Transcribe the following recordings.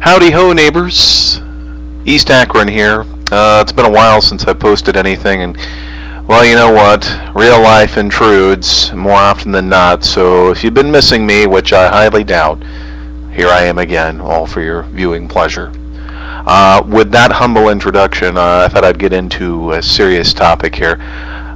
Howdy ho, neighbors. East Akron here. It's been a while since I posted anything, and well, you know what? Real life intrudes more often than not, so if you've been missing me, which I highly doubt, here I am again, all for your viewing pleasure. With that humble introduction, I thought I'd get into a serious topic here.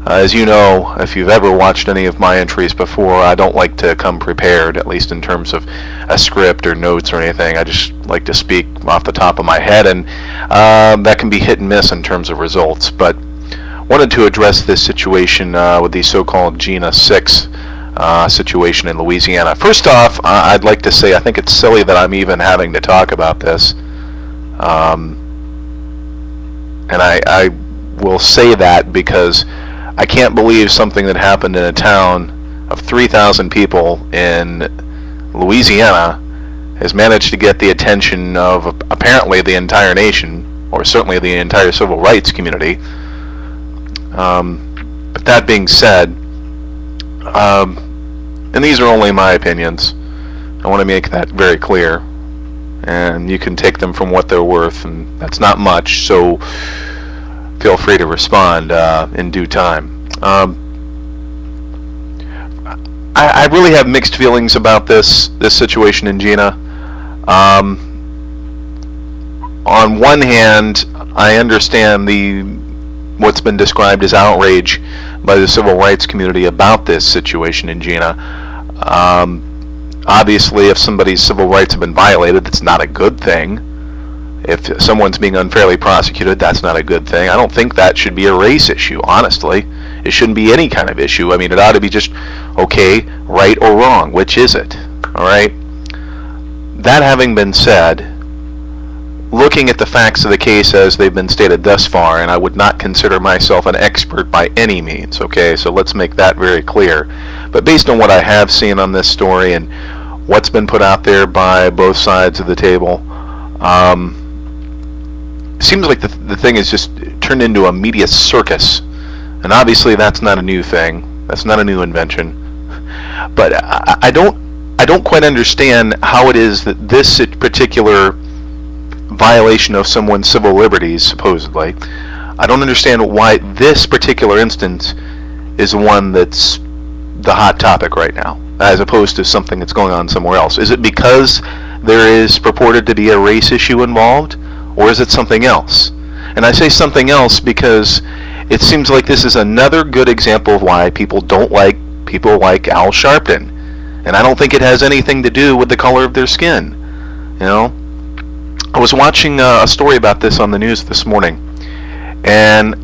As you know, if you've ever watched any of my entries before, I don't like to come prepared, at least in terms of a script or notes or anything. I just like to speak off the top of my head, and that can be hit and miss in terms of results. But wanted to address this situation with the so-called Jena Six situation in Louisiana. First off, I'd like to say I think it's silly that I'm even having to talk about this. And I will say that because I can't believe something that happened in a town of 3,000 people in Louisiana has managed to get the attention of apparently the entire nation, or certainly the entire civil rights community. But that being said, and these are only my opinions, I want to make that very clear, and you can take them from what they're worth, and that's not much, so feel free to respond in due time. I really have mixed feelings about this situation in Jena. On one hand, I understand what's been described as outrage by the civil rights community about this situation in Jena. Obviously, if somebody's civil rights have been violated, that's not a good thing. If someone's being unfairly prosecuted, that's not a good thing. I don't think that should be a race issue, honestly. It shouldn't be any kind of issue. I mean, it ought to be just, okay, right or wrong, which is it? All right? That having been said, looking at the facts of the case as they've been stated thus far, and I would not consider myself an expert by any means, okay? So let's make that very clear. But based on what I have seen on this story and what's been put out there by both sides of the table, seems like the thing is just turned into a media circus, and obviously that's not a new thing. That's not a new invention. But I don't quite understand how it is that this particular violation of someone's civil liberties, supposedly, I don't understand why this particular instance is one that's the hot topic right now, as opposed to something that's going on somewhere else. Is it because there is purported to be a race issue involved? Or is it something else? And I say something else because it seems like this is another good example of why people don't like people like Al Sharpton. And I don't think it has anything to do with the color of their skin. You know? I was watching a story about this on the news this morning, and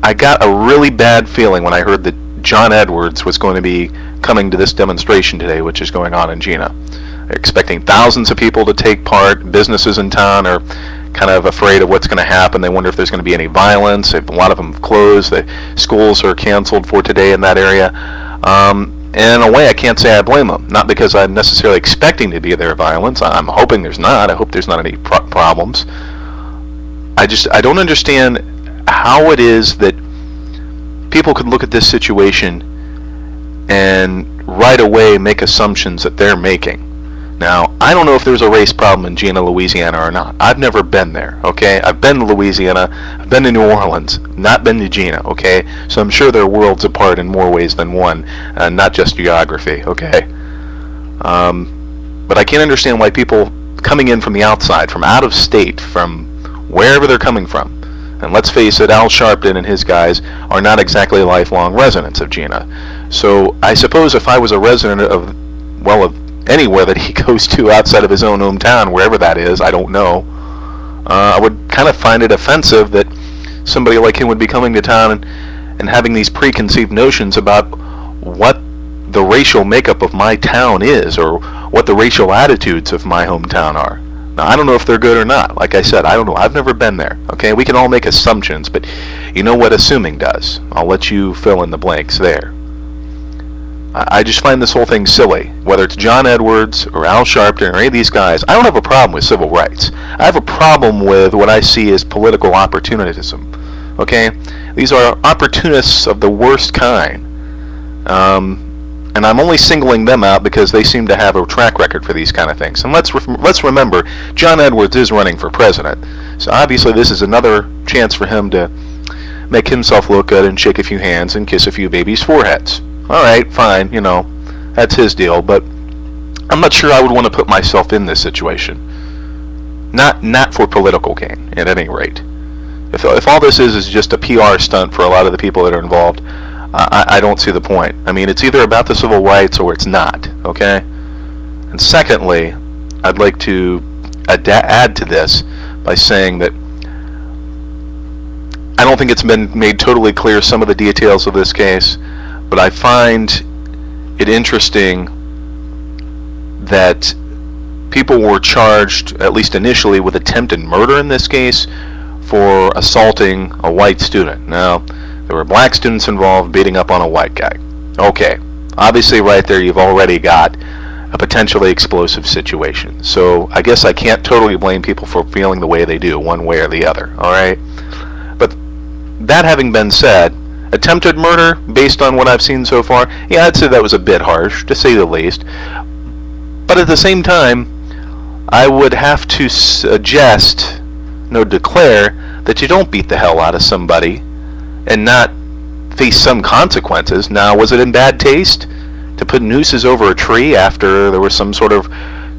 I got a really bad feeling when I heard that John Edwards was going to be coming to this demonstration today, which is going on in Jena. They're expecting thousands of people to take part. Businesses in town are kind of afraid of what's going to happen. They wonder if there's going to be any violence. A lot of them have closed. The schools are canceled for today in that area. And in a way, I can't say I blame them. Not because I'm necessarily expecting to be there violence. I'm hoping there's not. I hope there's not any problems. I don't understand how it is that people could look at this situation and right away make assumptions that they're making. Now, I don't know if there's a race problem in Jena, Louisiana or not. I've never been there, okay? I've been to Louisiana, I've been to New Orleans, not been to Jena, okay? So I'm sure they're worlds apart in more ways than one, not just geography, okay? But I can't understand why people coming in from the outside, from out of state, from wherever they're coming from, and let's face it, Al Sharpton and his guys are not exactly lifelong residents of Jena. So I suppose if I was a resident of anywhere that he goes to outside of his own hometown, wherever that is, I don't know, I would kind of find it offensive that somebody like him would be coming to town and having these preconceived notions about what the racial makeup of my town is, or what the racial attitudes of my hometown are. Now, I don't know if they're good or not. Like I said, I don't know. I've never been there. Okay, we can all make assumptions, but you know what assuming does. I'll let you fill in the blanks there. I just find this whole thing silly. Whether it's John Edwards or Al Sharpton or any of these guys, I don't have a problem with civil rights. I have a problem with what I see as political opportunism. Okay? These are opportunists of the worst kind. And I'm only singling them out because they seem to have a track record for these kind of things. And let's remember, John Edwards is running for president. So obviously this is another chance for him to make himself look good and shake a few hands and kiss a few babies' foreheads. All right, fine, that's his deal, but I'm not sure I would want to put myself in this situation. Not for political gain, at any rate. If all this is just a PR stunt for a lot of the people that are involved, I don't see the point. I mean, it's either about the civil rights or it's not, okay? And secondly, I'd like to add to this by saying that I don't think it's been made totally clear some of the details of this case, but I find it interesting that people were charged, at least initially, with attempted murder in this case for assaulting a white student. Now, there were black students involved beating up on a white guy. Okay, obviously right there you've already got a potentially explosive situation. So I guess I can't totally blame people for feeling the way they do, one way or the other, alright? But that having been said, attempted murder, based on what I've seen so far, yeah, I'd say that was a bit harsh, to say the least. But at the same time, I would have to suggest, declare, that you don't beat the hell out of somebody and not face some consequences. Now, was it in bad taste to put nooses over a tree after there was some sort of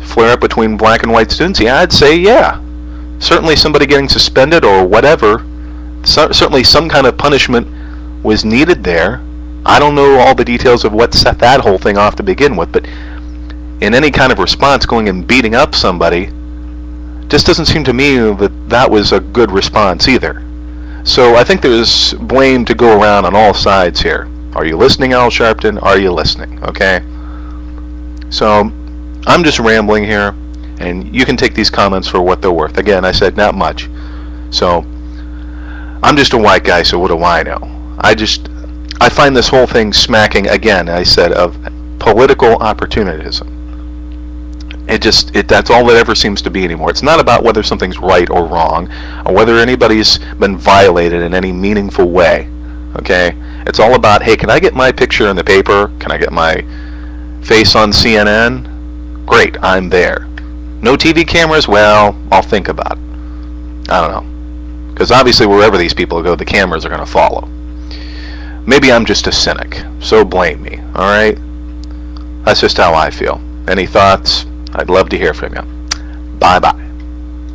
flare-up between black and white students? Yeah, I'd say yeah. Certainly somebody getting suspended or whatever. Certainly some kind of punishment was needed there. I don't know all the details of what set that whole thing off to begin with, but in any kind of response, going and beating up somebody just doesn't seem to me that was a good response either. So I think there's blame to go around on all sides here. Are you listening, Al Sharpton? Are you listening? Okay? So I'm just rambling here, and you can take these comments for what they're worth. Again, I said not much. So I'm just a white guy, so what do I know? I find this whole thing smacking, again, I said, of political opportunism. That's all it ever seems to be anymore. It's not about whether something's right or wrong, or whether anybody's been violated in any meaningful way. Okay? It's all about, hey, can I get my picture in the paper? Can I get my face on CNN? Great, I'm there. No TV cameras? Well, I'll think about it. I don't know. Because obviously wherever these people go, the cameras are going to follow. Maybe I'm just a cynic, so blame me, alright? That's just how I feel. Any thoughts? I'd love to hear from you. Bye-bye.